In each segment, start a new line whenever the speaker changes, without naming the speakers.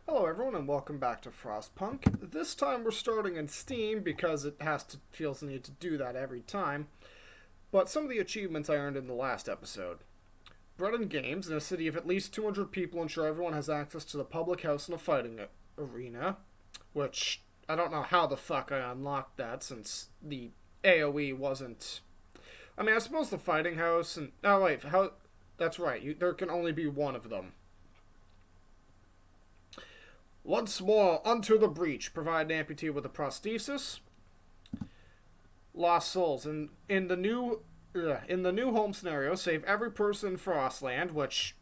Hello everyone and welcome back to Frostpunk. This time we're starting in Steam because it feels the need to do that every time. But some of the achievements I earned in the last episode. Bread and games in a city of at least 200 people ensure everyone has access to the public house and a fighting arena. Which, I don't know how the fuck I unlocked that since the AoE wasn't... I mean, I suppose the fighting house and... Oh wait, how... That's right, there can only be one of them. Once more, unto the breach. Provide an amputee with a prosthesis. Lost souls. In the new home scenario, save every person in Frostland, which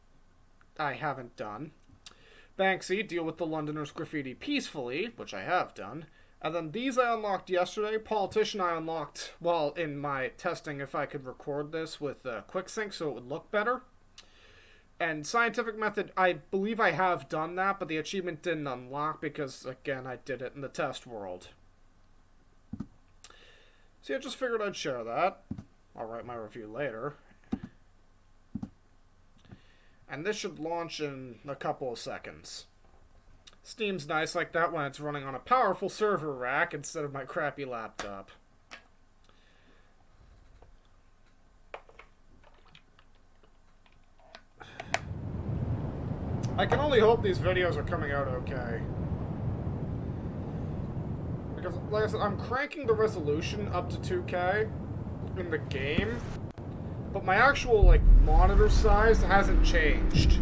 I haven't done. Banksy, deal with the Londoners' graffiti peacefully, which I have done. And then these I unlocked yesterday. Politician I unlocked, well, in my testing if I could record this with QuickSync so it would look better. And scientific method, I believe I have done that, but the achievement didn't unlock because, again, I did it in the test world. So yeah, just figured I'd share that. I'll write my review later. And this should launch in a couple of seconds. Steam's nice like that when it's running on a powerful server rack instead of my crappy laptop. I can only hope these videos are coming out okay. Because, like I said, I'm cranking the resolution up to 2K in the game, but my actual, like, monitor size hasn't changed.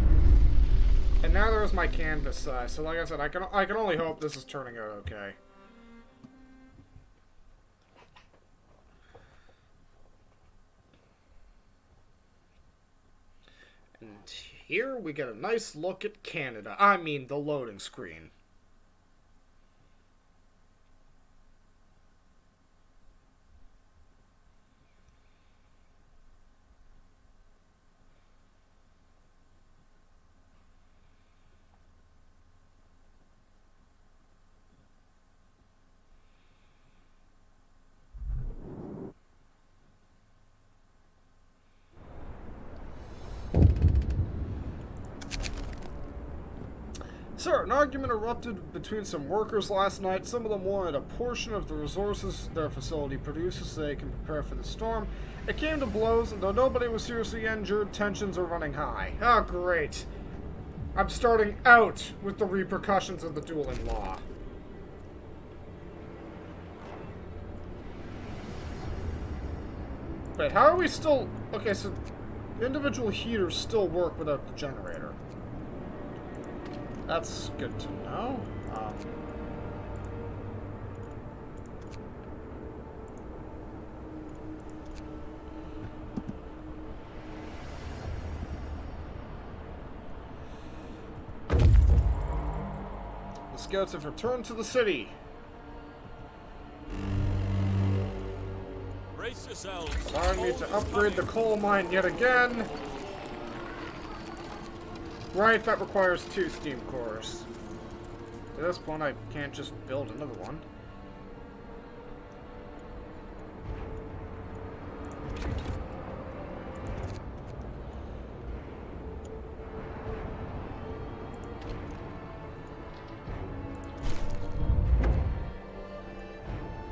And neither is my canvas size, so like I said, I can only hope this is turning out okay. And here we get a nice look at Canada. I mean, the loading screen. Sir, an argument erupted between some workers last night. Some of them wanted a portion of the resources their facility produces so they can prepare for the storm. It came to blows, and though nobody was seriously injured, tensions are running high. Oh, great. I'm starting out with the repercussions of the dueling law. Wait, how are we still... Okay, so individual heaters still work without the generator. That's good to know. The scouts have returned to the city.
Brace yourselves.
Allowing me to upgrade the coal mine yet again. Right, that requires 2 steam cores. At this point, I can't just build another one.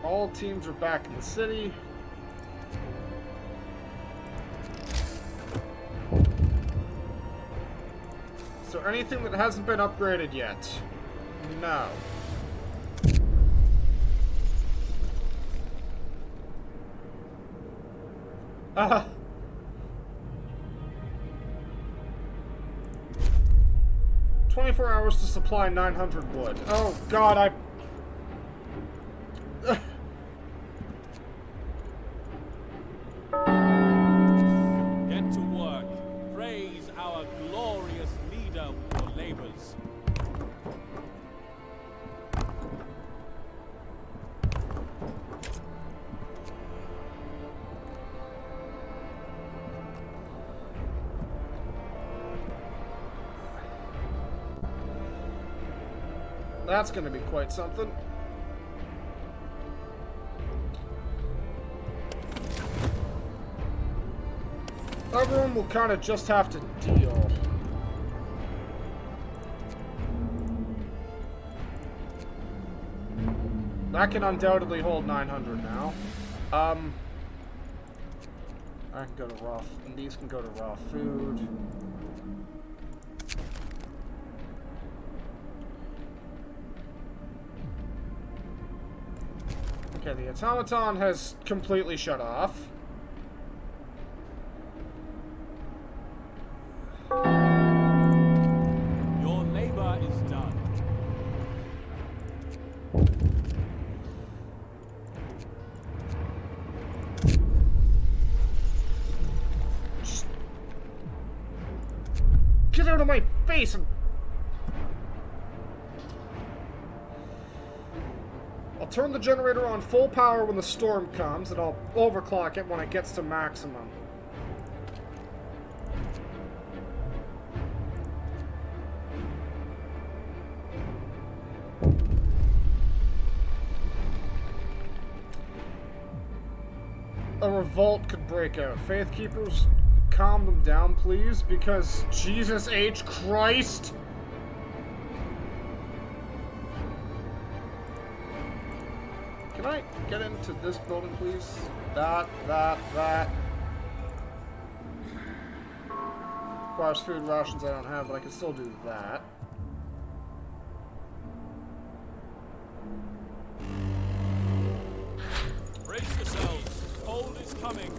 All teams are back in the city. Is there anything that hasn't been upgraded yet? No. 24 hours to supply 900 wood. Oh god,
Get to work. Praise our glorious leader with your labors.
That's gonna be quite something. Everyone will kind of just have to deal. That can undoubtedly hold 900 now. I can go to raw, and these can go to raw food. Okay, the automaton has completely shut off.
Your labor is done.
Just get out of my face and... I'll turn the generator on full power when the storm comes, and I'll overclock it when it gets to maximum. A revolt could break out. Faith Keepers, calm them down, please, because Jesus H. Christ! Can I get into this building, please? That. Requires food rations I don't have, but I can still do that.
Brace yourselves. Cold is coming.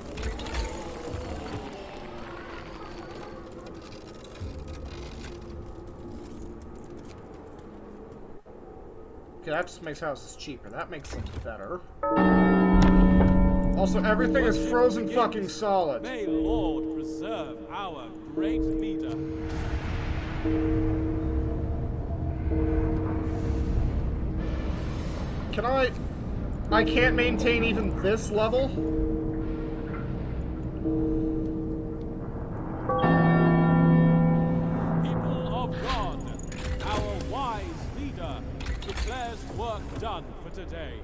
Okay, that just makes houses cheaper. That makes them better. Also, everything is frozen fucking solid.
May Lord preserve our great leader.
Can I can't maintain even this level?
People of God, our wise leader declares work done for today.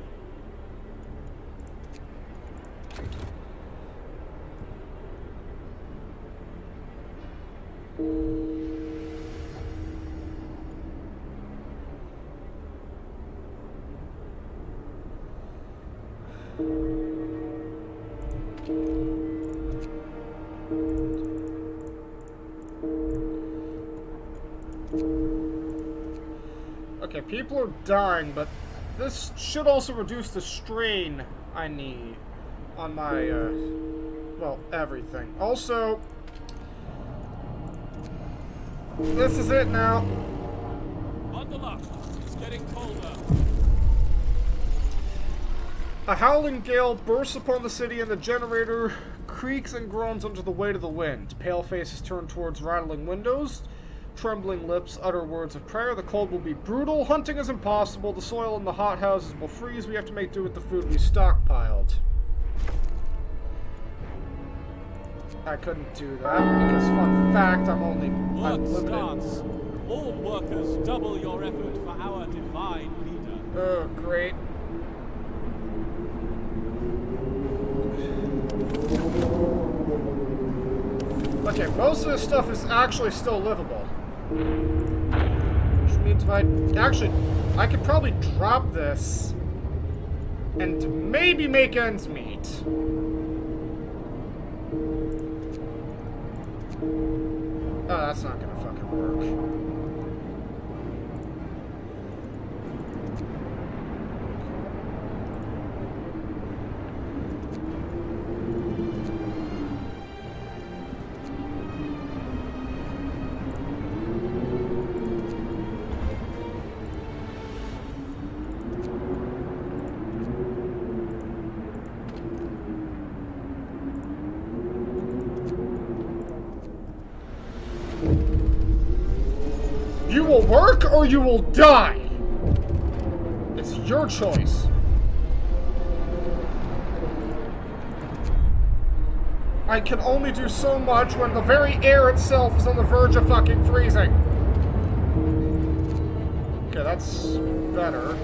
Okay, people are dying, but this should also reduce the strain I need on my, well, everything. Also, this is it now.
Bundle up. It's getting colder.
A howling gale bursts upon the city, and the generator creaks and groans under the weight of the wind. Pale faces turn towards rattling windows. Trembling lips utter words of prayer. The cold will be brutal. Hunting is impossible. The soil in the hothouses will freeze. We have to make do with the food we stockpiled. I couldn't do that because, fun fact, I'm
Work
limited.
starts. All workers double your effort for our divine leader.
Oh, great. Okay, most of this stuff is actually still livable. Which means if I could probably drop this and maybe make ends meet. Oh, that's not gonna fucking work. You will work or you will die. It's your choice. I can only do so much when the very air itself is on the verge of fucking freezing. Okay, that's better.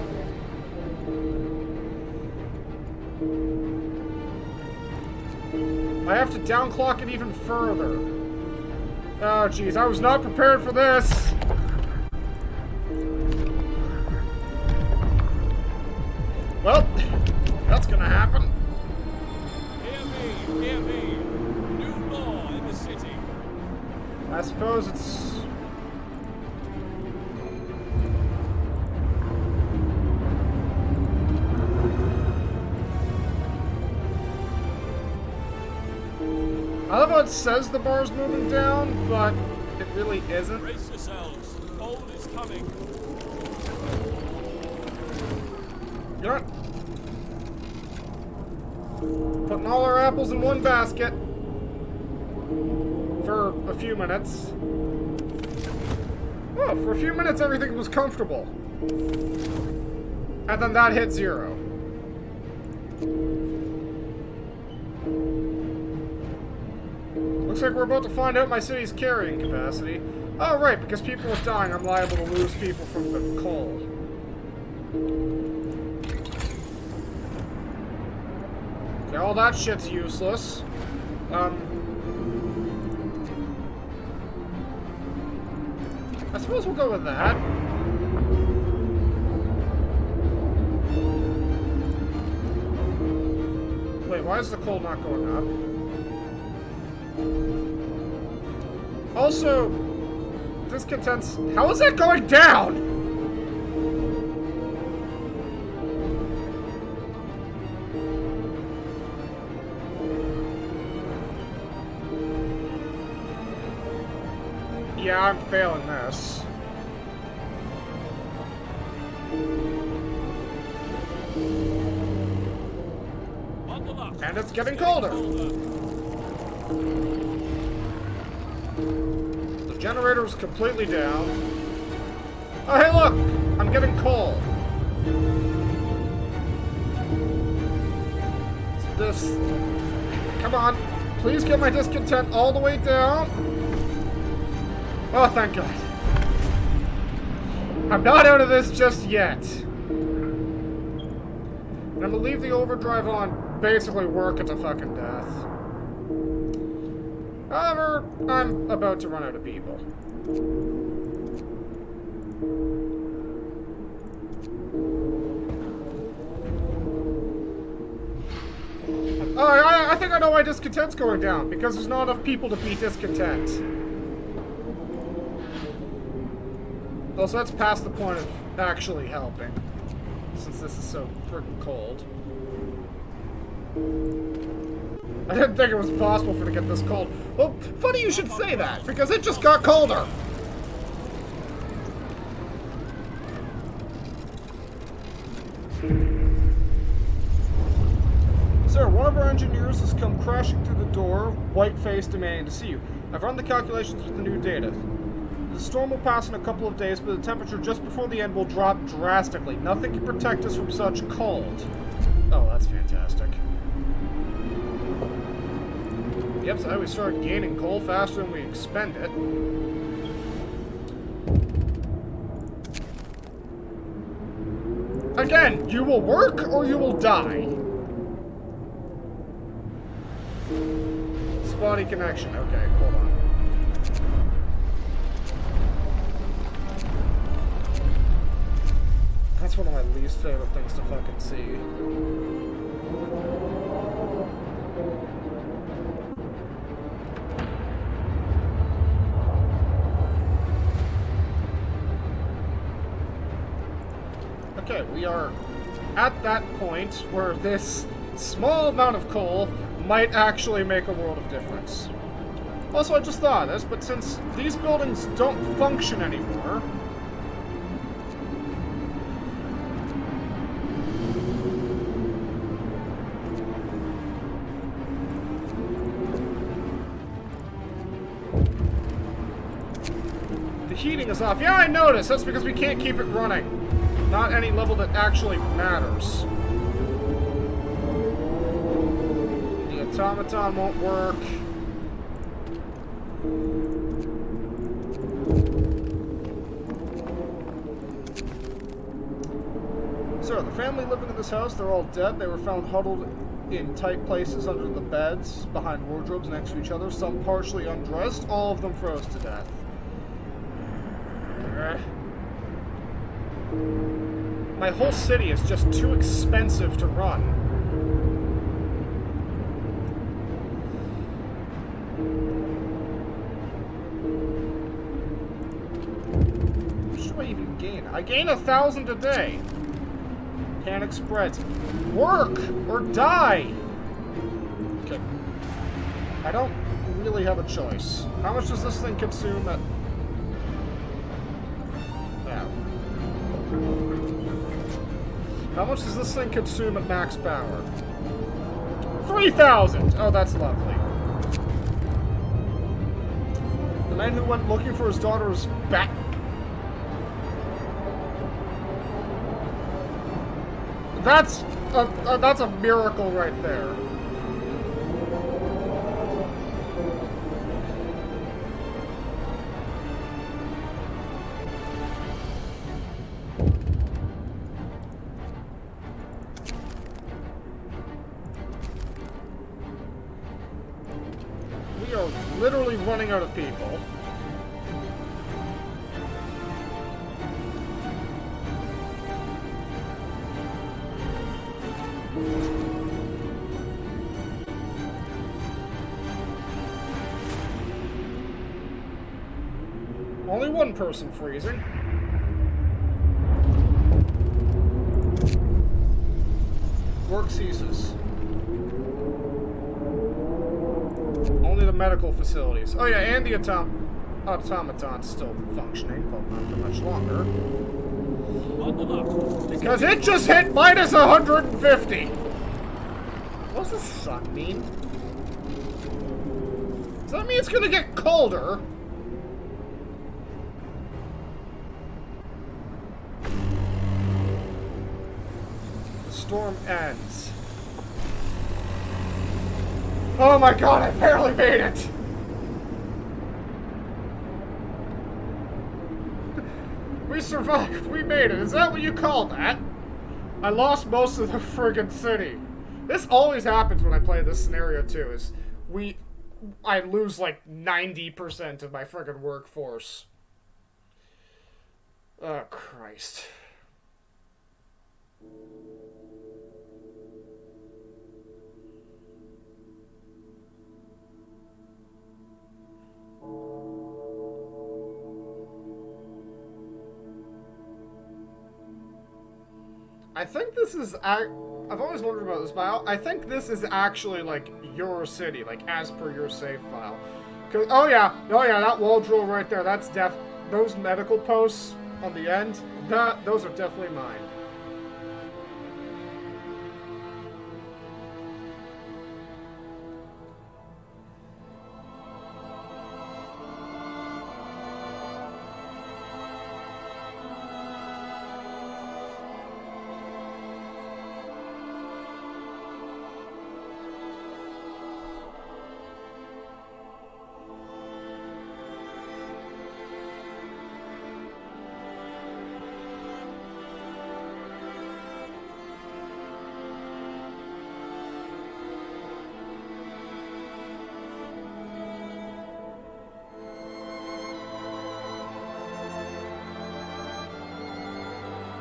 I have to downclock it even further. Oh, jeez, I was not prepared for this. Well, that's gonna happen.
Hear me. New law in the city.
I suppose it's... I love how it says the bar's moving down, but it really isn't.
Brace yourselves. Cold is coming.
You know what? Putting all our apples in one basket for a few minutes. Oh, for a few minutes everything was comfortable. And then that hit 0. Looks like we're about to find out my city's carrying capacity. Oh, right, because people are dying, I'm liable to lose people from the coal. Okay, all that shit's useless. I suppose we'll go with that. Wait, why is the coal not going up? Also, discontents... How is that going down? Yeah, I'm failing this.
Bundle up.
And it's getting colder. The generator's completely down. Oh, hey, look! I'm getting coal. This... Come on. Please get my discontent all the way down. Oh, thank God. I'm not out of this just yet. And I'm gonna leave the overdrive on, basically work it to fucking death. However, I'm about to run out of people. Oh, I think I know why discontent's going down, because there's not enough people to beat discontent. Also, that's past the point of actually helping, since this is so freaking cold. I didn't think it was possible for it to get this cold. Well, funny you should say that, because it just got colder! Sir, one of our engineers has come crashing through the door, white-faced, demanding to see you. I've run the calculations with the new data. The storm will pass in a couple of days, but the temperature just before the end will drop drastically. Nothing can protect us from such cold. Oh, that's fantastic. Yep, so we start gaining coal faster than we expend it. Again, you will work or you will die. Spotty connection. Okay, hold on. That's one of my least favorite things to fucking see. Okay, we are at that point where this small amount of coal might actually make a world of difference. Also, I just thought of this, but since these buildings don't function anymore, the heating is off. Yeah, I noticed. That's because we can't keep it running. Not any level that actually matters. The automaton won't work. So, the family living in this house, they're all dead. They were found huddled in tight places under the beds, behind wardrobes next to each other, some partially undressed, all of them froze to death. my whole city is just too expensive to run. What should I even gain? I gain 1,000 a day. Panic spreads. Work or die. Okay. I don't really have a choice. How much does this thing consume at... Yeah. How much does this thing consume at max power? 3,000! Oh, that's lovely. The man who went looking for his daughter's back... That's a miracle right there. We are literally running out of people. Only one person freezing. Work ceases. Only the medical facilities. Oh yeah, and the automaton's still functioning, but not for much longer. Because it just hit minus 150! What does the sun mean? Does that mean it's gonna get colder? Storm ends. Oh my god, I barely made it! We survived, we made it. Is that what you call that? I lost most of the friggin' city. This always happens when I play this scenario too, is I lose like 90% of my friggin' workforce. Oh, Christ. I think this is... I've always wondered about this, but I think this is actually, like, your city, like, as per your save file. Oh yeah, that wall drill right there, that's those medical posts on the end, those are definitely mine.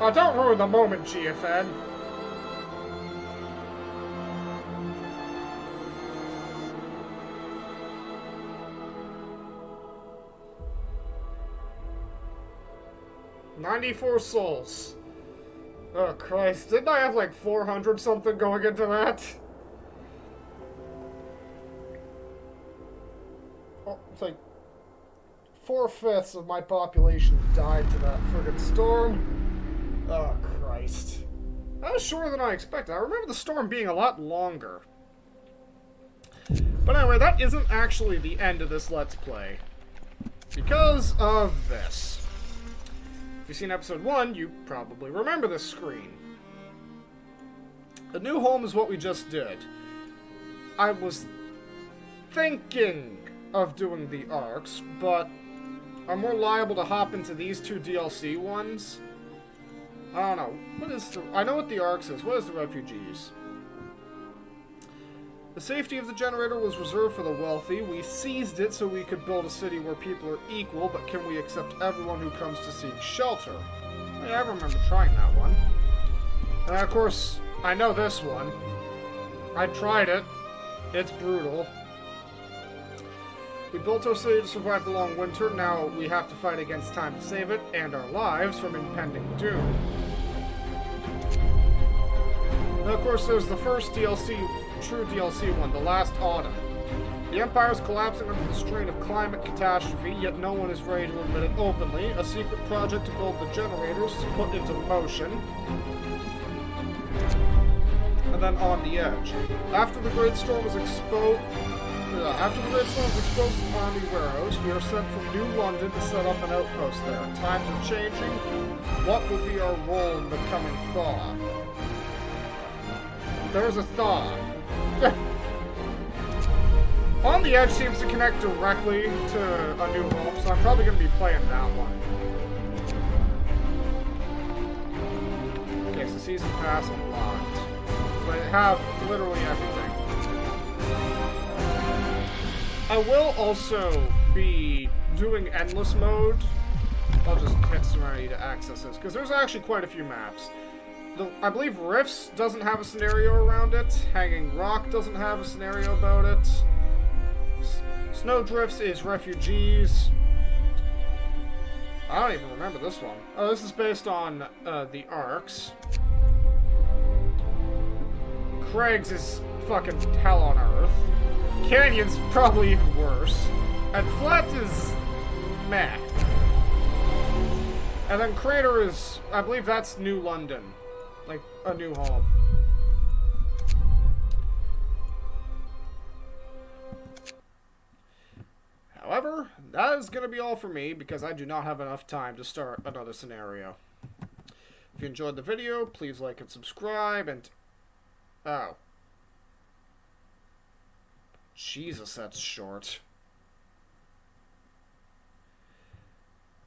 Oh, don't ruin the moment, GFN. $94 souls. Oh, Christ. Didn't I have like 400 something going into that? Oh, it's like 4/5 of my population died to that friggin' storm. Oh, Christ. That was shorter than I expected. I remember the storm being a lot longer. But anyway, that isn't actually the end of this Let's Play. Because of this. If you've seen episode 1, you probably remember this screen. The new home is what we just did. I was thinking of doing the arcs, but I'm more liable to hop into these two DLC ones. I don't know. I know what the arcs is. What is the refugees? The safety of the generator was reserved for the wealthy. We seized it so we could build a city where people are equal, but can we accept everyone who comes to seek shelter? Yeah, I remember trying that one. And of course, I know this one. I tried it. It's brutal. We built our city to survive the long winter. Now we have to fight against time to save it and our lives from impending doom. Now, of course, there's the first DLC, true DLC one, The Last Autumn. The Empire is collapsing under the strain of climate catastrophe, yet no one is ready to admit it openly. A secret project to build the generators is put into motion. And then On the Edge. After the Great Storm is exposed to Army Warrows, we are sent from New London to set up an outpost there. Times are changing. What will be our role in the coming thaw? There's a thaw. On the Edge seems to connect directly to A New Home, so I'm probably going to be playing that one. Okay, so Season Pass unlocked. So I have literally everything. I will also be doing Endless Mode. I'll just hit Serenity to access this, because there's actually quite a few maps. I believe Rifts doesn't have a scenario around it. Hanging Rock doesn't have a scenario about it. Snowdrifts is Refugees. I don't even remember this one. Oh, this is based on the Arcs. Craig's is fucking hell on earth. Canyon's probably even worse. And Flats is meh. And then Crater is, I believe that's New London. Like, A New Home. However, that is going to be all for me because I do not have enough time to start another scenario. If you enjoyed the video, please like and subscribe and... Oh. Jesus, that's short.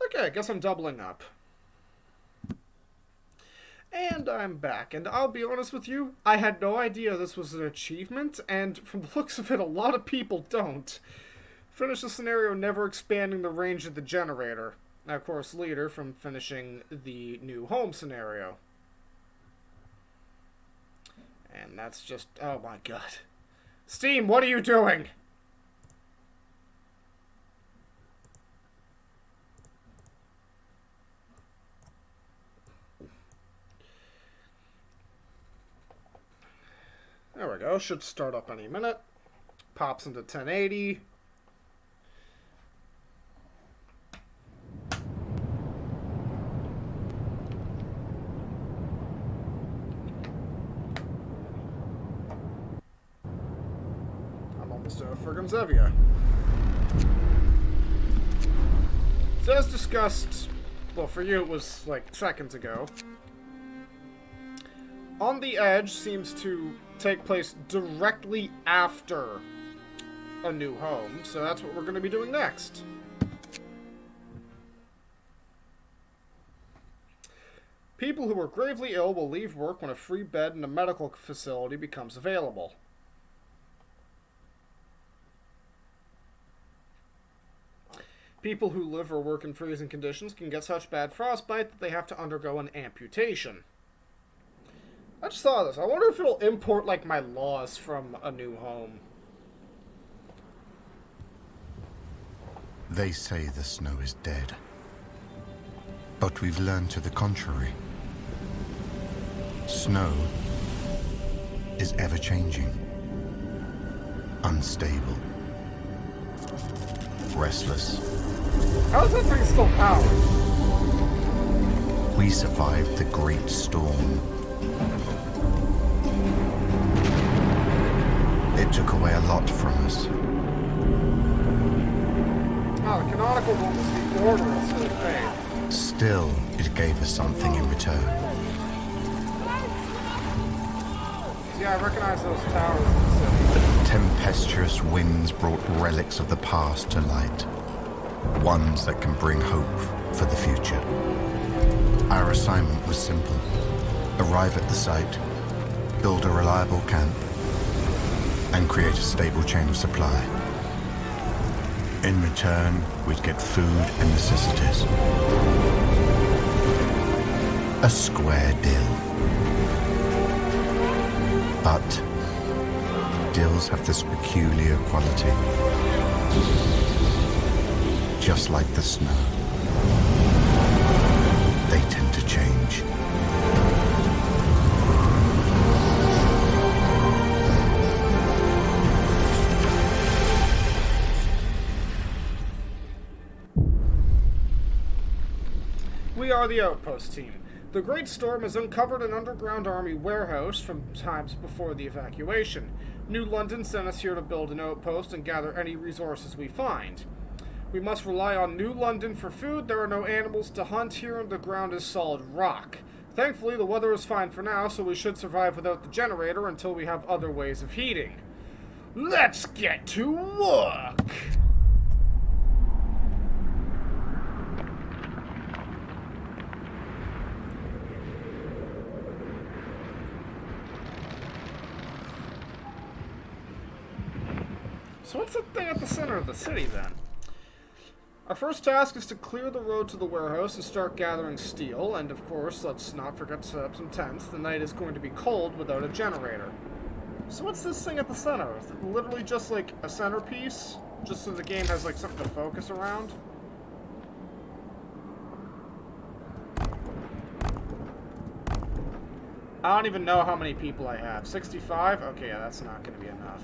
Okay, I guess I'm doubling up. And I'm back, and I'll be honest with you, I had no idea this was an achievement, and from the looks of it, a lot of people don't. Finish the scenario never expanding the range of the generator. Now, of course, leader from finishing the New Home scenario. And that's just... oh my god. Steam, what are you doing? There we go. Should start up any minute. Pops into 1080. I'm almost at friggin' Zevia. So as discussed, well, for you it was like seconds ago. On the Edge seems to take place directly after A New Home, so that's what we're going to be doing next. People who are gravely ill will leave work when a free bed in a medical facility becomes available. People who live or work in freezing conditions can get such bad frostbite that they have to undergo an amputation. I just saw this. I wonder if it'll import, like, my laws from A New Home.
They say the snow is dead. But we've learned to the contrary. Snow is ever-changing, unstable, restless.
How is that thing still powered?
We survived the Great Storm. It took away a lot from us.
Oh, the canonical one was the Order instead of Faith.
Still, it gave us something in return.
Yeah, I recognize those towers in the city.
Tempestuous winds brought relics of the past to light. Ones that can bring hope for the future. Our assignment was simple. Arrive at the site, build a reliable camp, and create a stable chain of supply. In return, we'd get food and necessities. A square deal. But deals have this peculiar quality. Just like the snow, they tend to change.
We are the Outpost team. The Great Storm has uncovered an underground army warehouse from times before the evacuation. New London sent us here to build an outpost and gather any resources we find. We must rely on New London for food. There are no animals to hunt here and the ground is solid rock. Thankfully, the weather is fine for now, so we should survive without the generator until we have other ways of heating. Let's get to work! So what's the thing at the center of the city, then? Our first task is to clear the road to the warehouse and start gathering steel, and of course, let's not forget to set up some tents. The night is going to be cold without a generator. So what's this thing at the center? Is it literally just like a centerpiece? Just so the game has like something to focus around? I don't even know how many people I have. 65? Okay, yeah, that's not going to be enough.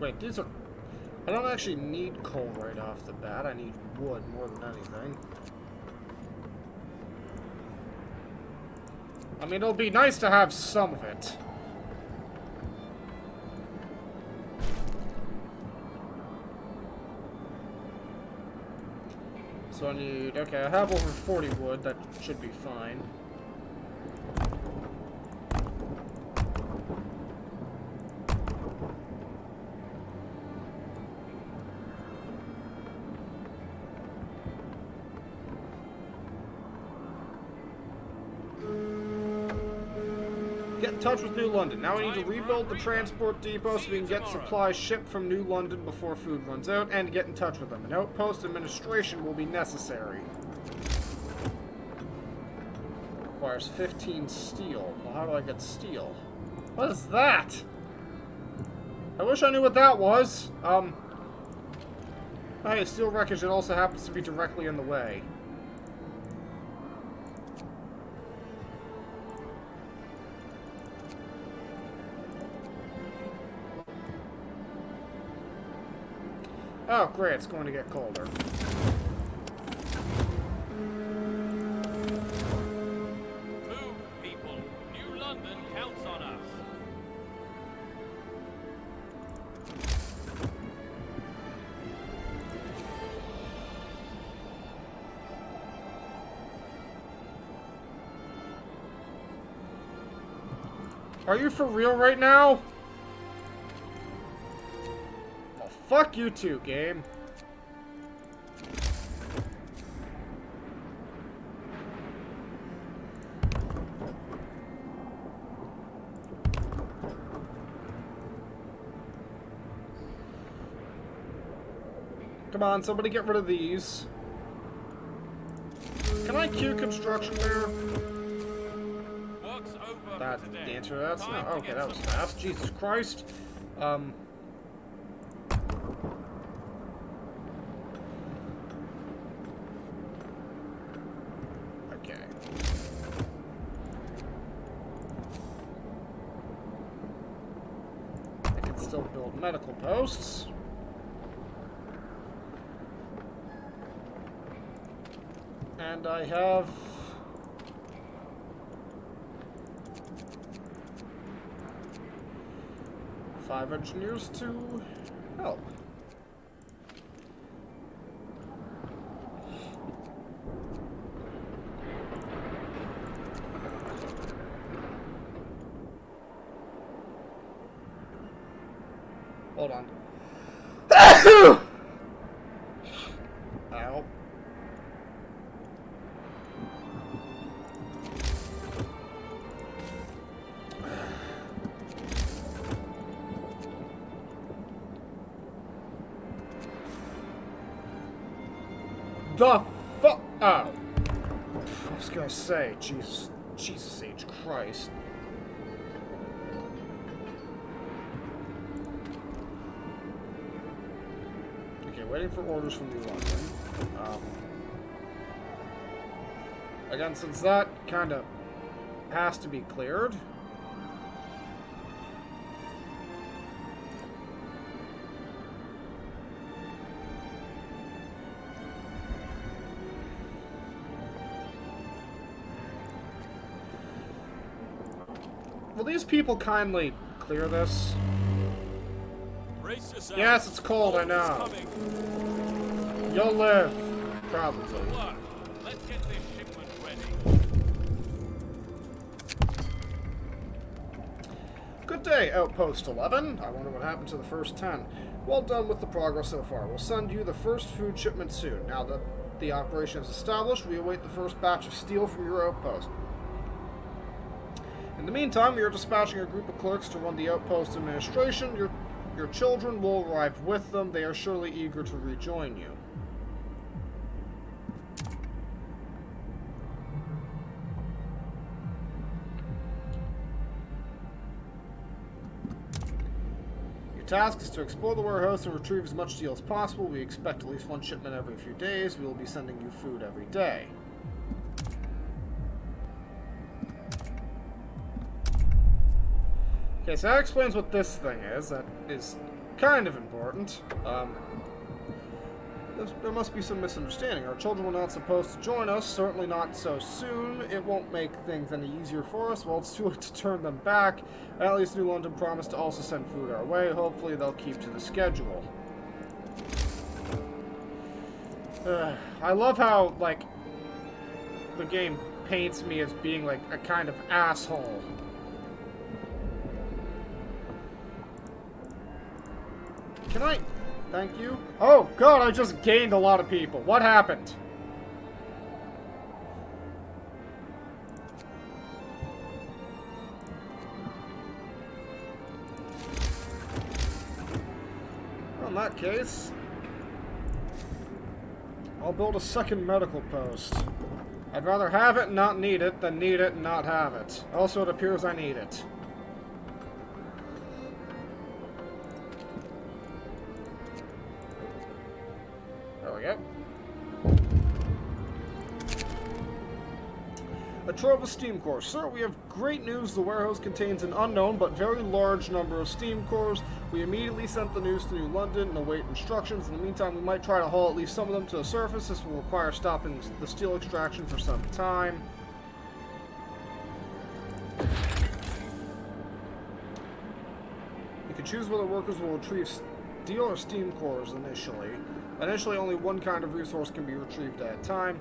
Wait, these are... I don't actually need coal right off the bat. I need wood more than anything. I mean, it'll be nice to have some of it. So I need... Okay, I have over 40 wood. That should be fine. Get in touch with New London. Now we need to rebuild the transport depot so we can get supplies shipped from New London before food runs out, and get in touch with them. An outpost administration will be necessary. Requires 15 steel. Well, how do I get steel? What is that? I wish I knew what that was. Hey, steel wreckage, it also happens to be directly in the way. Oh, great, it's going to get colder.
Move, people. New London counts on us.
Are you for real right now? Well, fuck you too, game. Come on, somebody get rid of these. Can I queue construction there?
Work's over
That,
for today.
the answer to that's no.
Time to
Okay,
get
that was
some
fast. Jesus Christ. Okay. I can still build medical posts. And I have... five engineers to help. Hold on. Ow. the fuck? Oh. I was gonna say, Jesus H. Christ. Okay, waiting for orders from New London. Again, since that kind of has to be cleared. Will these people kindly clear this? Yes, it's cold, I know. You'll live. Probably.
Let's get this shipment ready.
Good day, Outpost 11. I wonder what happened to the first 10. Well done with the progress so far. We'll send you the first food shipment soon. Now that the operation is established, we await the first batch of steel from your outpost. In the meantime, we are dispatching a group of clerks to run the outpost administration. Your children will arrive with them. They are surely eager to rejoin you. Your task is to explore the warehouse and retrieve as much steel as possible. We expect at least one shipment every few days. We will be sending you food every day. Okay, so that explains what this thing is. That is kind of important. There must be some misunderstanding. Our children were not supposed to join us, certainly not so soon. It won't make things any easier for us. Well, it's too late to turn them back. At least New London promised to also send food our way. Hopefully they'll keep to the schedule. I love how, like, the game paints me as being, like, a kind of asshole. Can I... Thank you. Oh, God, I just gained a lot of people. What happened? Well, in that case, I'll build a second medical post. I'd rather have it and not need it than need it and not have it. Also, it appears I need it. Yep. A trove of steam cores. Sir, we have great news. The warehouse contains an unknown but very large number of steam cores. We immediately sent the news to New London and await instructions. In the meantime, we might try to haul at least some of them to the surface. This will require stopping the steel extraction for some time. You can choose whether workers will retrieve steel or steam cores initially. Initially, only one kind of resource can be retrieved at a time.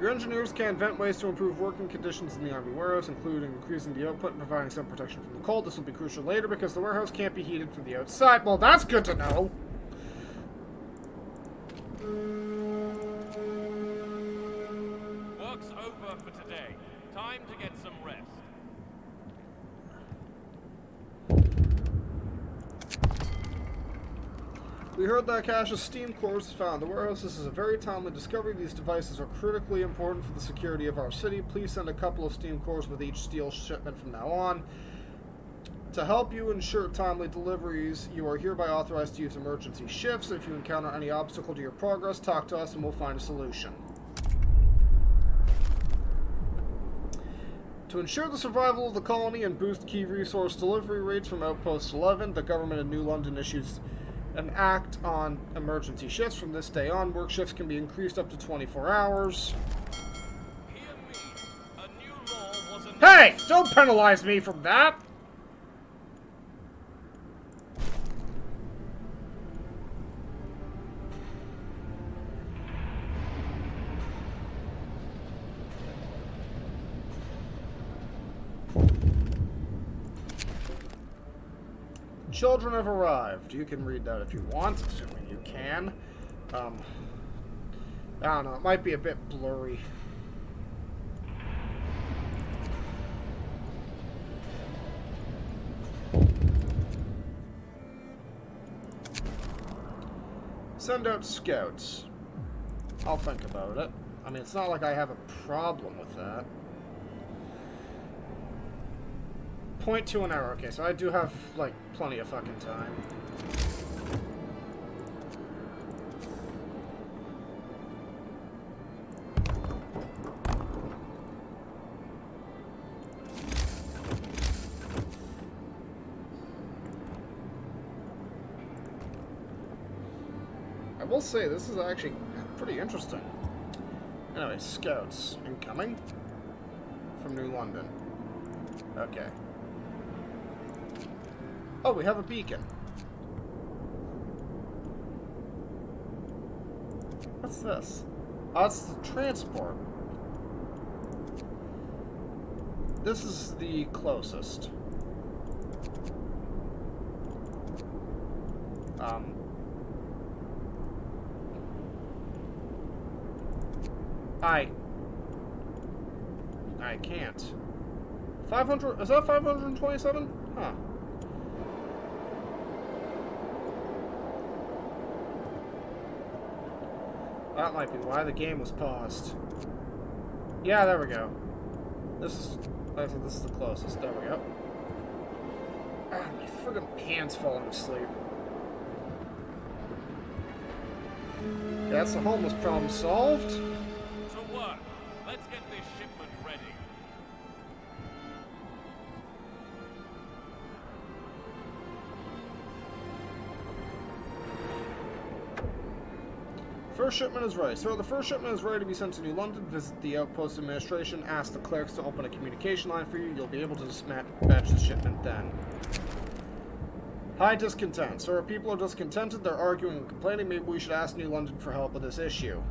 Your engineers can invent ways to improve working conditions in the army warehouse, including increasing the output and providing some protection from the cold. This will be crucial later because the warehouse can't be heated from the outside. Well, that's good to know.
Work's over for today. Time to get some rest.
We heard that a cache of steam cores was found in the warehouse. This is a very timely discovery. These devices are critically important for the security of our city. Please send a couple of steam cores with each steel shipment from now on. To help you ensure timely deliveries, you are hereby authorized to use emergency shifts. If you encounter any obstacle to your progress, talk to us and we'll find a solution. To ensure the survival of the colony and boost key resource delivery rates from Outpost 11, the government of New London issues an act on emergency shifts. From this day on, work shifts can be increased up to 24 hours.
Hear me. A new law wasn't...
Hey! Don't penalize me from that! Children have arrived. You can read that if you want, assuming you can. I don't know, it might be a bit blurry. Send out scouts. I'll think about it. I mean, it's not like I have a problem with that. 0.2 an hour. Okay, so I do have, like, plenty of fucking time. I will say, this is actually pretty interesting. Anyway, scouts incoming from New London. Okay. Oh, we have a beacon. What's this? Oh, it's the transport. This is the closest. I can't. 500, is that 527? Huh. That might be why the game was paused. Yeah, there we go. I think this is the closest. There we go. Ah, my friggin' hand's falling asleep. Okay, that's the homeless problem solved.
To work. Let's get this shipment ready.
First shipment is ready. Sir, the first shipment is ready to be sent to New London. Visit the outpost administration. Ask the clerics to open a communication line for you. You'll be able to dispatch the shipment then. High discontent. Sir, people are discontented. They're arguing and complaining. Maybe we should ask New London for help with this issue.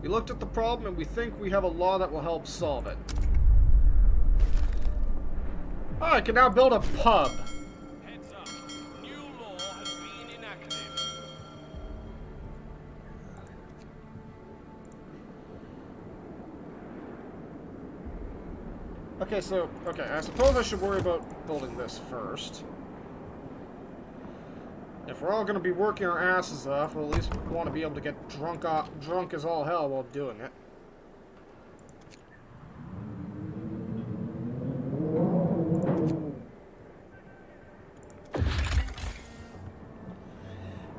We looked at the problem and we think we have a law that will help solve it. Oh, I can now build a pub.
Heads up. New law has been enacted.
Okay, I suppose I should worry about building this first. If we're all going to be working our asses off, we'll at least want to be able to get drunk as all hell while doing it.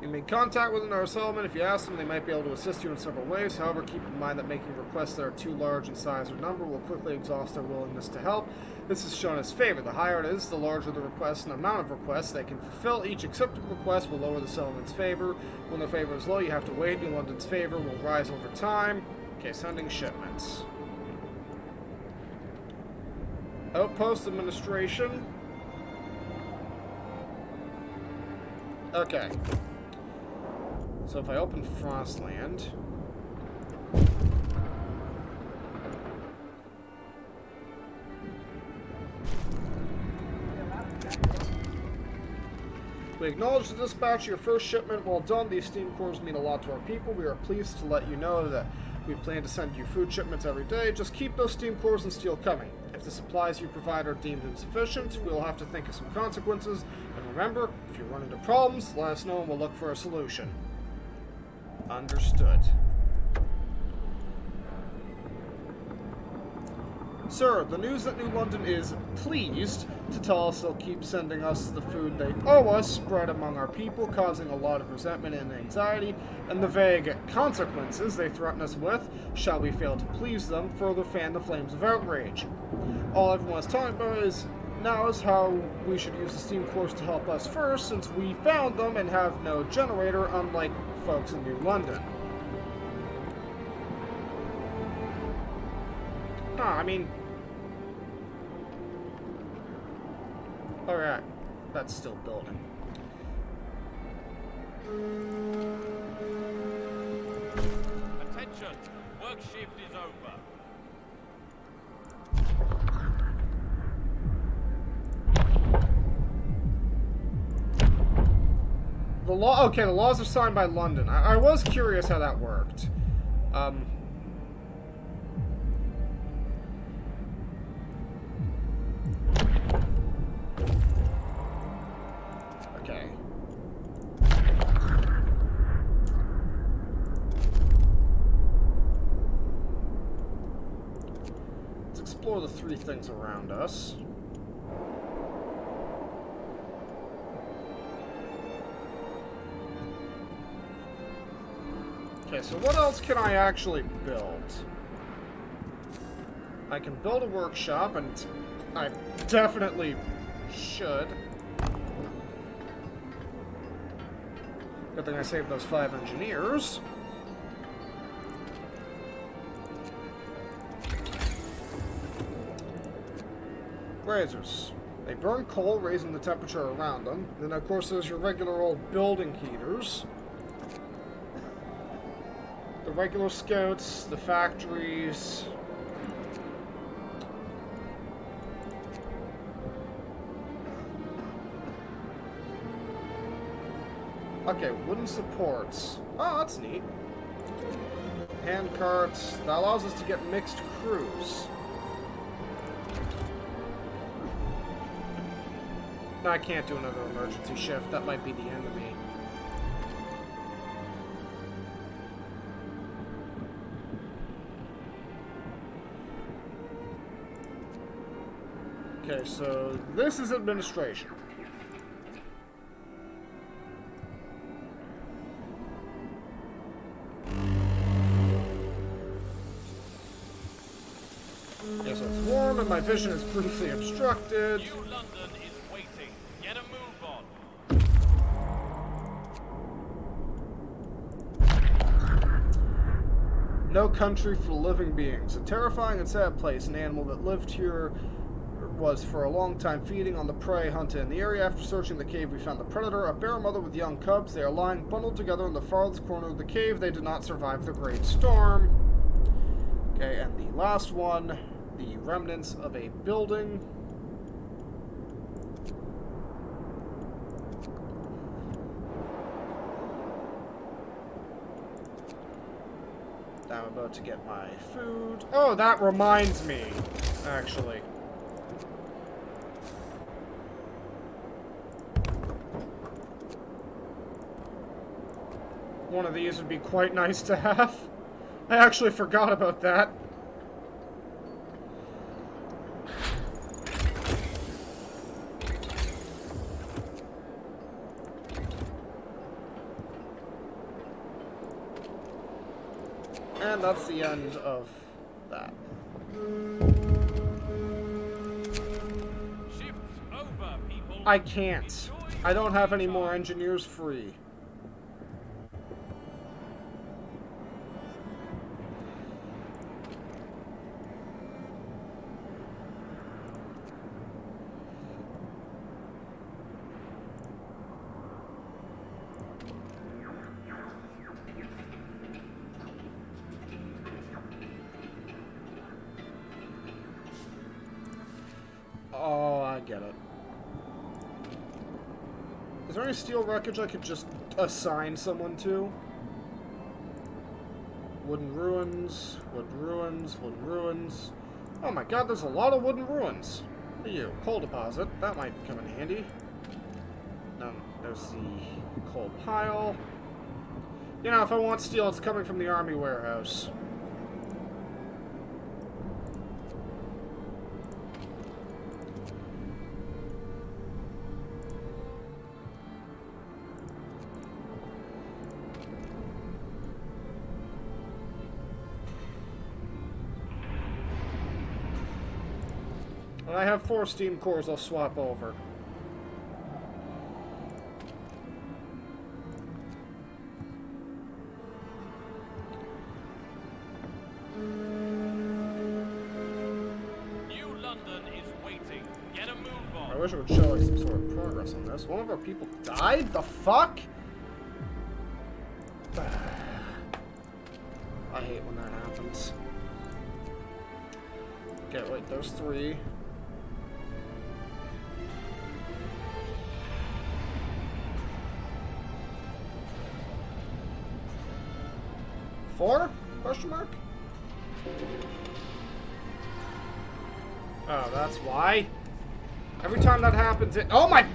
You make contact with our settlement. If you ask them, they might be able to assist you in several ways. However, keep in mind that making requests that are too large in size or number will quickly exhaust their willingness to help. This is shown as favor. The higher it is, the larger the request and amount of requests they can fulfill. Each accepted request will lower the settlement's favor. When their favor is low, you have to wait. New London's favor will rise over time. Okay, sending shipments. Outpost administration. Okay. So if I open Frostland, we acknowledge the dispatch of your first shipment. Well done. These steam cores mean a lot to our people. We are pleased to let you know that we plan to send you food shipments every day. Just keep those steam cores and steel coming. If the supplies you provide are deemed insufficient, we'll have to think of some consequences. And remember, if you run into problems, let us know and we'll look for a solution. Understood. Sir, the news that New London is pleased to tell us they'll keep sending us the food they owe us spread among our people, causing a lot of resentment and anxiety, and the vague consequences they threaten us with, shall we fail to please them, further fan the flames of outrage. All everyone is talking about now is how we should use the steam cores to help us first, since we found them and have no generator, unlike folks in New London. I mean... Alright, that's still building.
Attention! Work shift is over.
The laws are signed by London. I was curious how that worked. explore the three things around us. Okay, so what else can I actually build? I can build a workshop, and I definitely should. Good thing I saved those 5 engineers. Razors. They burn coal, raising the temperature around them. Then, of course, there's your regular old building heaters. The regular scouts, the factories. Okay, wooden supports. Oh, that's neat. Hand carts. That allows us to get mixed crews. No, I can't do another emergency shift. That might be the end of me. Okay, so this is administration. Okay, so it's warm and my vision is briefly obstructed.
New London is waiting. Get a move on.
No country for living beings. A terrifying and sad place. An animal that lived here was for a long time feeding on the prey hunted in the area. After searching the cave, we found the predator, a bear mother with young cubs. They are lying bundled together in the farthest corner of the cave. They did not survive the great storm. Okay, and the last one, the remnants of a building. Now I'm about to get my food. Oh, that reminds me, actually. One of these would be quite nice to have. I actually forgot about that. And that's the end of that.
Shifts over, people.
I can't. I don't have any more engineers free. Oh, I get it. Is there any steel wreckage I could just assign someone to? Wooden ruins, wooden ruins, wooden ruins. Oh my god, there's a lot of wooden ruins. What are you? Coal deposit. That might come in handy. No, there's the coal pile. You know, if I want steel, it's coming from the army warehouse. When I have 4 steam cores, I'll swap over.
New London is waiting. Get a move on.
I wish it would show like some sort of progress on this. One of our people died? The fuck? I hate when that happens. Okay, wait, there's 3. Four? Question mark? Oh, that's why. Every time that happens, it... Oh my...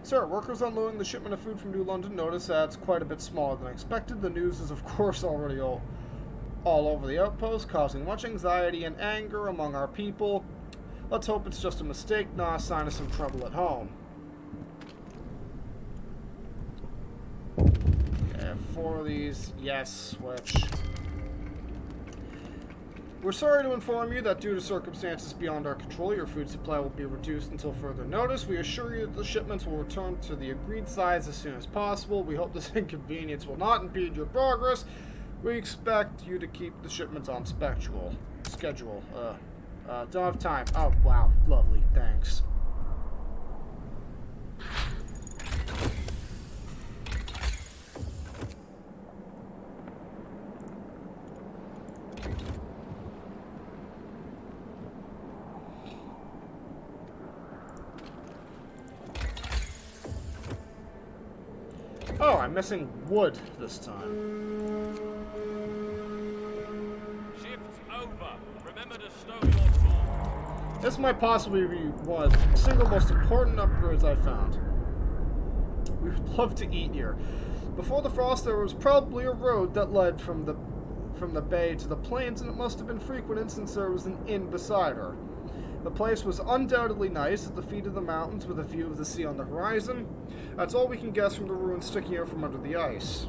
Sir, workers unloading the shipment of food from New London notice that it's quite a bit smaller than expected. The news is, of course, already all over the outpost, causing much anxiety and anger among our people. Let's hope it's just a mistake, not a sign of some trouble at home. Okay, 4 of these. Yes, switch. We're sorry to inform you that due to circumstances beyond our control, your food supply will be reduced until further notice. We assure you that the shipments will return to the agreed size as soon as possible. We hope this inconvenience will not impede your progress. We expect you to keep the shipments on schedule. Don't have time. Oh, wow. Lovely. Thanks. Oh, I'm missing wood this time.
Shift over. Remember to stow your tools.
This might possibly be one of the single most important upgrades I found. We would love to eat here. Before the frost, there was probably a road that led from the bay to the plains, and it must have been frequented since there was an inn beside her. The place was undoubtedly nice, at the feet of the mountains with a view of the sea on the horizon. That's all we can guess from the ruins sticking out from under the ice.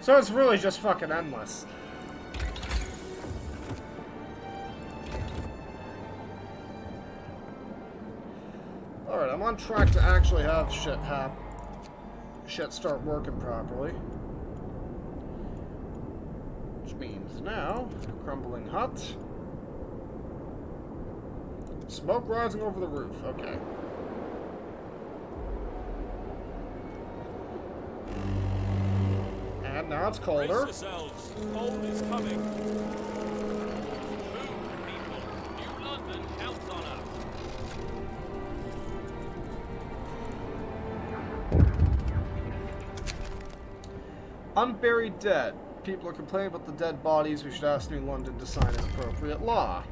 So it's really just fucking endless. Alright, I'm on track to actually have shit start working properly. Which means now, crumbling hut. Smoke rising over the roof, okay. And now it's colder.
Brace yourselves. Cold is coming. Move, people. New London counts on us.
Unburied dead. People are complaining about the dead bodies. We should ask New London to sign an appropriate law.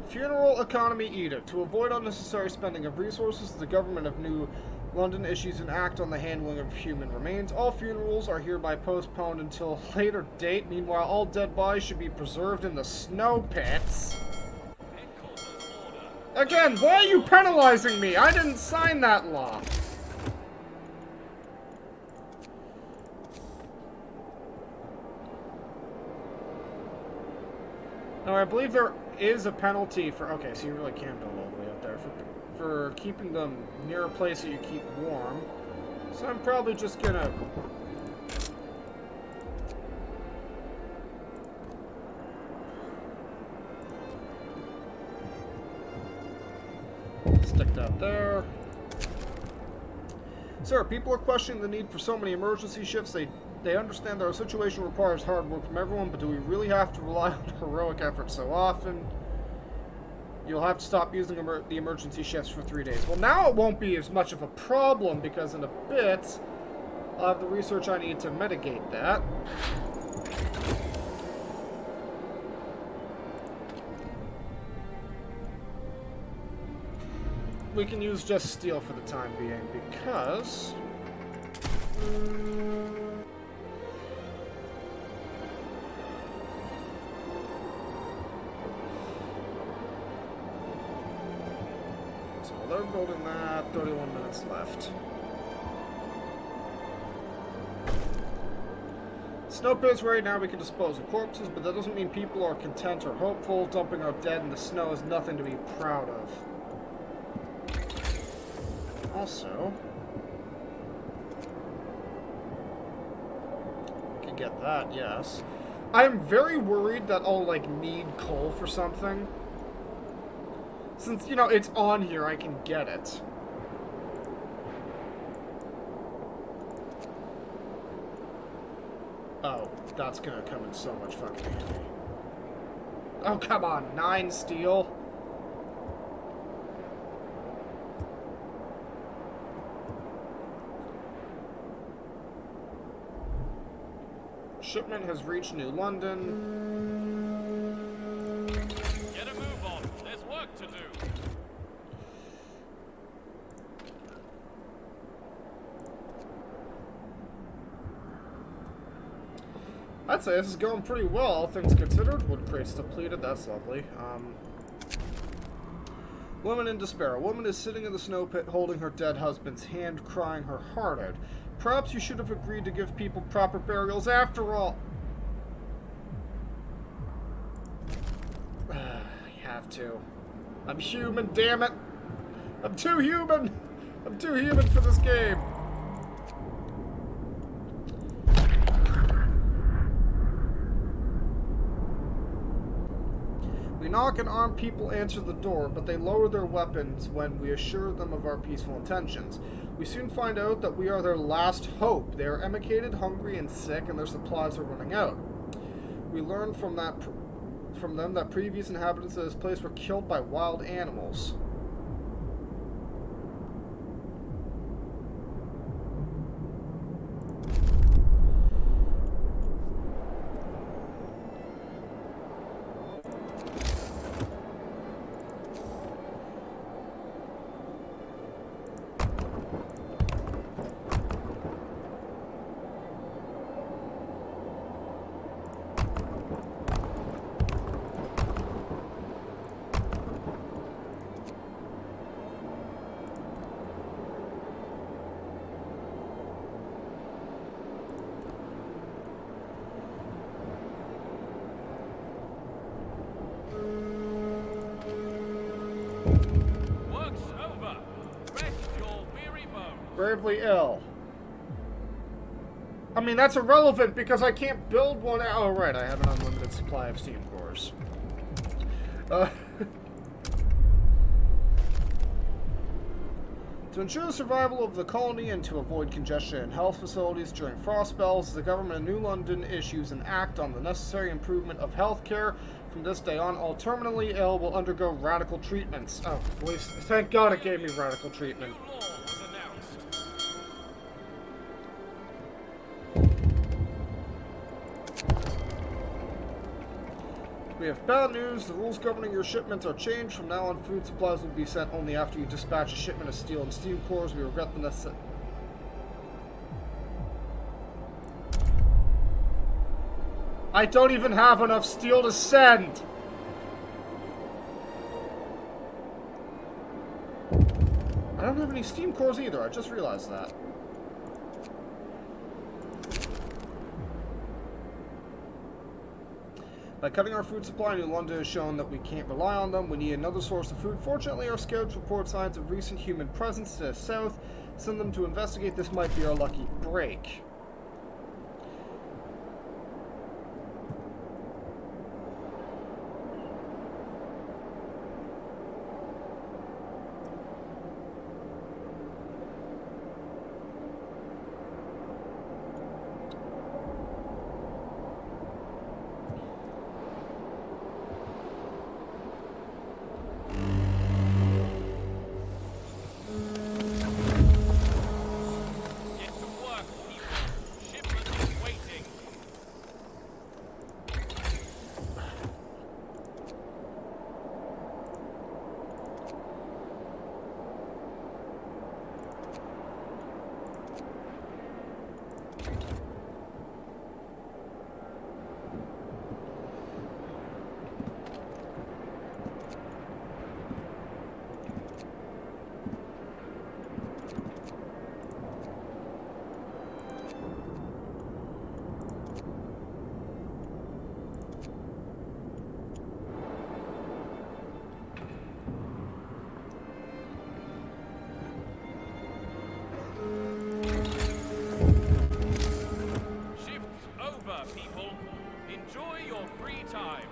Funeral Economy Edict. To avoid unnecessary spending of resources, the government of New London issues an act on the handling of human remains. All funerals are hereby postponed until a later date. Meanwhile, all dead bodies should be preserved in the snow pits. Again, why are you penalizing me? I didn't sign that law. Now, I believe there is a penalty for... Okay, so you really can build all the way up there. For keeping them near a place that you keep warm. So I'm probably just gonna... stick that there. Sir, people are questioning the need for so many emergency shifts. They understand that our situation requires hard work from everyone, but do we really have to rely on heroic efforts so often? You'll have to stop using the emergency shifts for 3 days. Well, now it won't be as much of a problem, because in a bit, I'll have the research I need to mitigate that. We can use just steel for the time being, because... so they're building that, 31 minutes left. Snow pits right now, we can dispose of corpses, but that doesn't mean people are content or hopeful. Dumping our dead in the snow is nothing to be proud of. Also, can get that, yes. I'm very worried that I'll, like, need coal for something. Since, you know, it's on here, I can get it. Oh, that's gonna come in so much fucking handy. Oh, come on. 9 steel. Shipment has reached New London.
Get a move on. There's work to do.
I'd say this is going pretty well, all things considered. Wood crates depleted. That's lovely. Woman in despair. A woman is sitting in the snow pit holding her dead husband's hand, crying her heart out. Perhaps you should have agreed to give people proper burials after all. I have to. I'm human, damn it. I'm too human. I'm too human for this game. We knock and armed people answer the door, but they lower their weapons when we assure them of our peaceful intentions. We soon find out that we are their last hope. They are emaciated, hungry, and sick, and their supplies are running out. We learn from them that previous inhabitants of this place were killed by wild animals.
Work's over. Rest your weary bones.
Gravely ill. I mean, that's irrelevant because I can't build one. Oh, right, I have an unlimited supply of steam cores. To ensure the survival of the colony and to avoid congestion in health facilities during frost spells, the government of New London issues an act on the necessary improvement of health care. From this day on, all terminally ill will undergo radical treatments. Oh, please. Thank God it gave me radical treatment.
New law was announced.
We have bad news. The rules governing your shipments are changed. From now on, food supplies will be sent only after you dispatch a shipment of steel and steam cores. We regret the necessity. I don't even have enough steel to send! I don't have any steam cores either. I just realized that. By cutting our food supply, New London has shown that we can't rely on them. We need another source of food. Fortunately, our scouts report signs of recent human presence to the south. Send them to investigate. This might be our lucky break.
Get to work, people. Shipment is waiting. Shift's over, people. Enjoy your free time.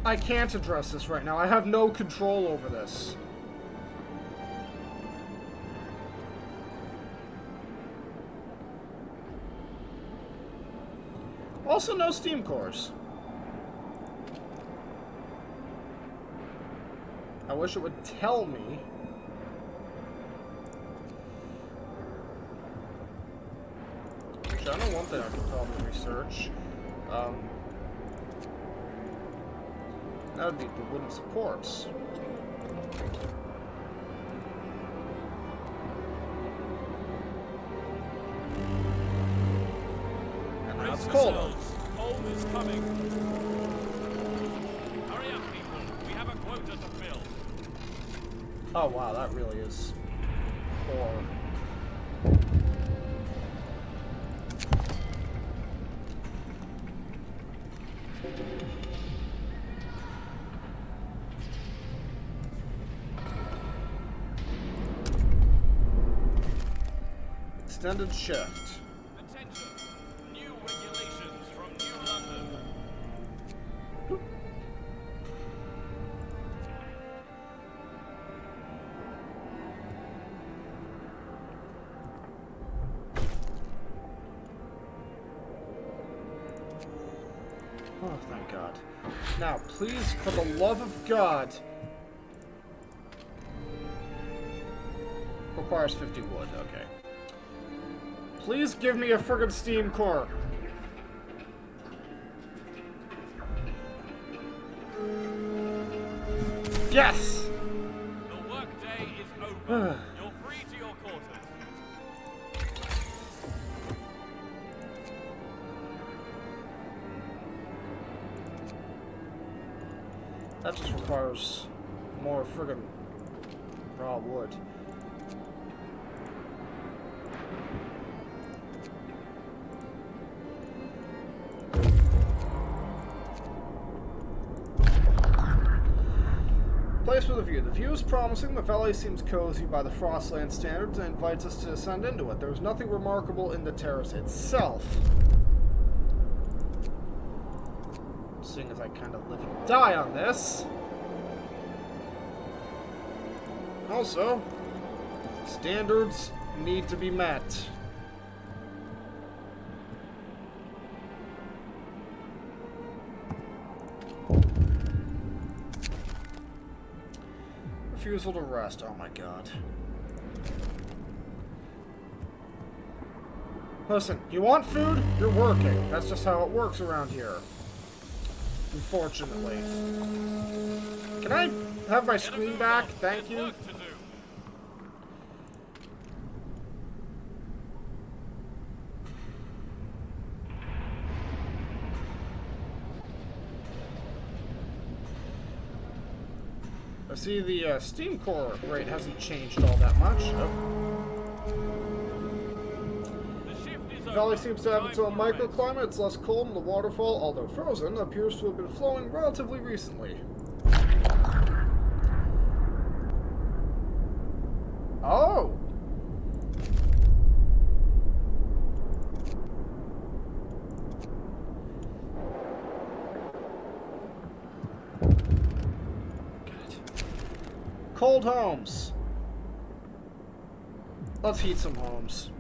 I can't address this right now. I have no control over this. Also, no steam cores. I wish it would tell me. Actually, I know one thing I could probably research. That would be the wooden supports. And now it's cold.
Cold is coming. Hurry up, people. We have a quota to fill.
Oh wow, that really is poor. Extended shift.
Attention. New regulations from New London.
Oh, thank God. Now, please, for the love of God. Requires 50 wood, okay. Please give me a friggin' steam core. Yes!
The workday is over. You're free to your quarters.
That just requires more friggin' raw wood. Place with a view. The view is promising. The valley seems cozy by the Frostland standards and invites us to descend into it. There is nothing remarkable in the terrace itself. Seeing as I kind of live and die on this. Also, standards need to be met. Refusal to rest. Oh my God. Listen, you want food? You're working. That's just how it works around here. Unfortunately. Can I have my screen back? Thank you.
Work to do.
I see the steam core rate hasn't changed all that much. Oh.
The shift is
The
over.
valley seems to have its own
Time to rest.
microclimate. It's less cold, and the waterfall, although frozen, appears to have been flowing relatively recently. Oh! Cold homes. Let's heat some homes.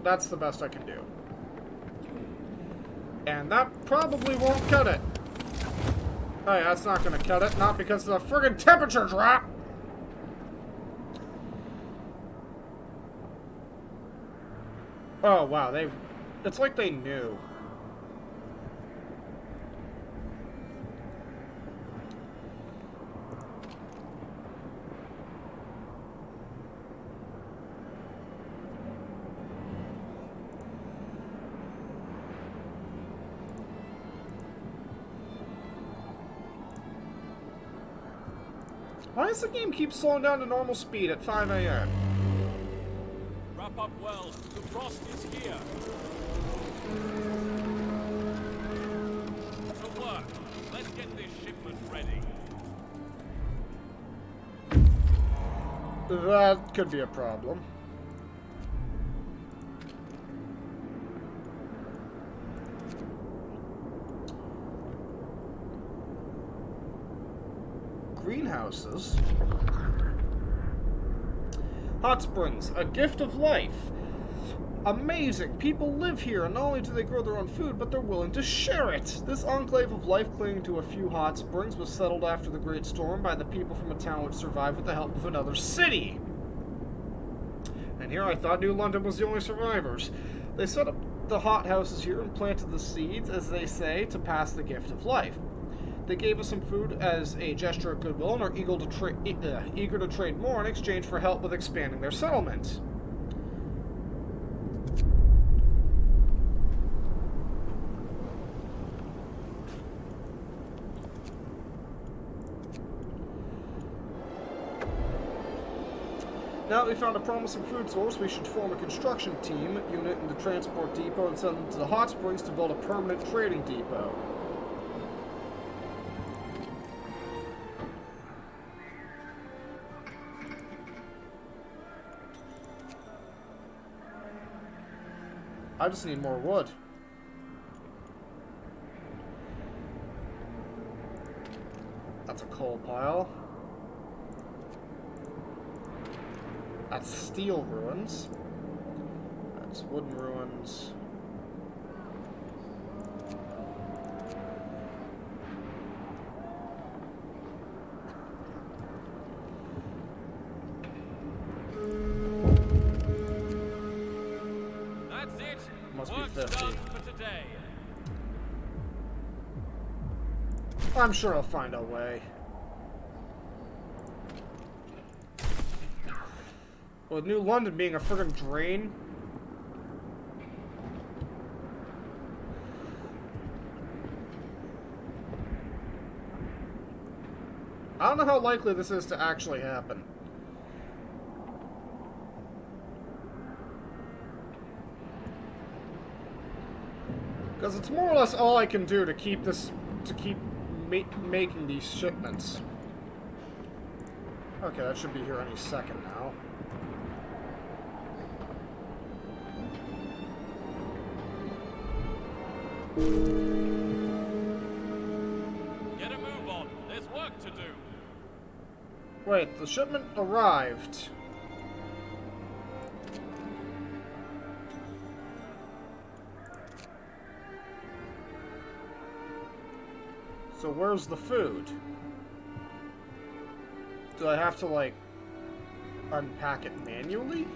That's the best I can do. And that probably won't cut it. Oh yeah, that's not gonna cut it. Not because of the friggin' temperature drop. Oh, wow, it's like they knew. Why does the game keep slowing down to normal speed at 5 a.m.?
Wrap up well. The frost is here. To work. Let's get this shipment ready.
That could be a problem. Greenhouses. Hot springs, a gift of life. Amazing. People live here, and not only do they grow their own food, but they're willing to share it. This enclave of life clinging to a few hot springs was settled after the Great Storm by the people from a town which survived with the help of another city. And here I thought New London was the only survivors. They set up the hot houses here and planted the seeds, as they say, to pass the gift of life. They gave us some food as a gesture of goodwill and are eager to trade more in exchange for help with expanding their settlement. Now that we found a promising food source, we should form a construction team unit in the transport depot and send them to the hot springs to build a permanent trading depot. I just need more wood. That's a coal pile. That's steel ruins. That's wooden ruins.
That's it.
Must be
Work's
50.
done for today.
I'm sure I'll find a way. With New London being a friggin' drain. I don't know how likely this is to actually happen. Because it's more or less all I can do to keep this, making these shipments. Okay, that should be here any second now.
Get a move on. There's work to do.
Wait, the shipment arrived. So where's the food? Do I have to, like, unpack it manually?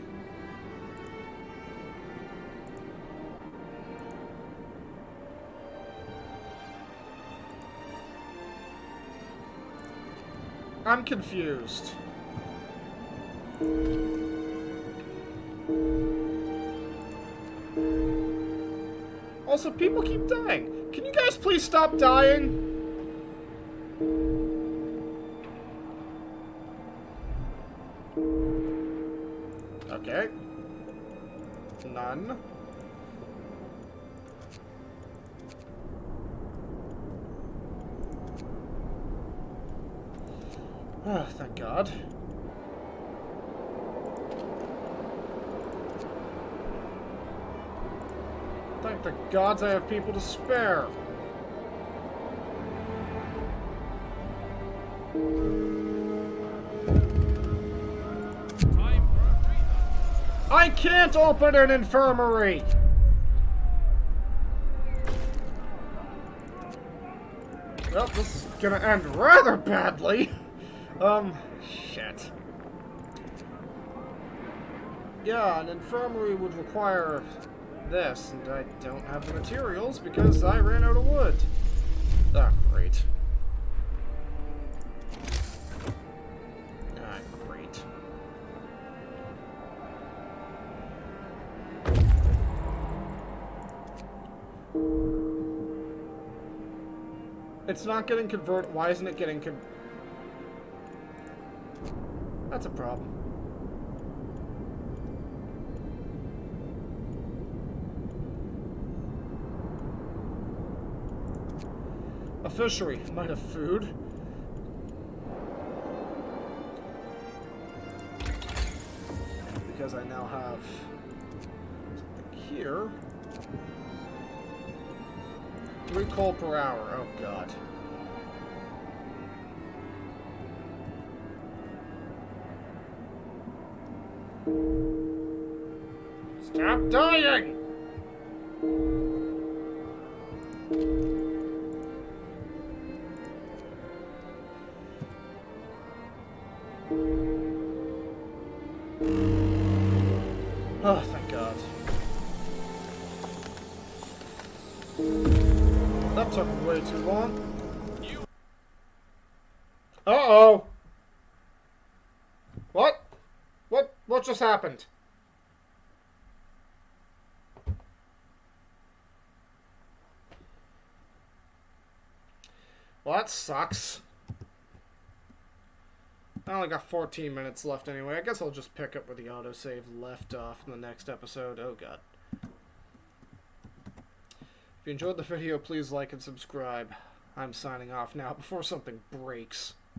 I'm confused. Also, people keep dying. Can you guys please stop dying? Okay. None. Oh, thank God. Thank the gods I have people to spare.
Time for a breather.
I can't open an infirmary! Well, this is gonna end rather badly. Shit. Yeah, an infirmary would require this, and I don't have the materials because I ran out of wood. Ah, great. Ah, great. It's not getting converted. Why isn't it getting That's a problem. A fishery might have food. Because I now have something here. 3 coal per hour. Oh, God. Stop dying! Oh, thank God. That took way too long. Uh-oh! What? What just happened? Well, that sucks. I only got 14 minutes left anyway. I guess I'll just pick up where the autosave left off in the next episode. Oh, God. If you enjoyed the video, please like and subscribe. I'm signing off now before something breaks.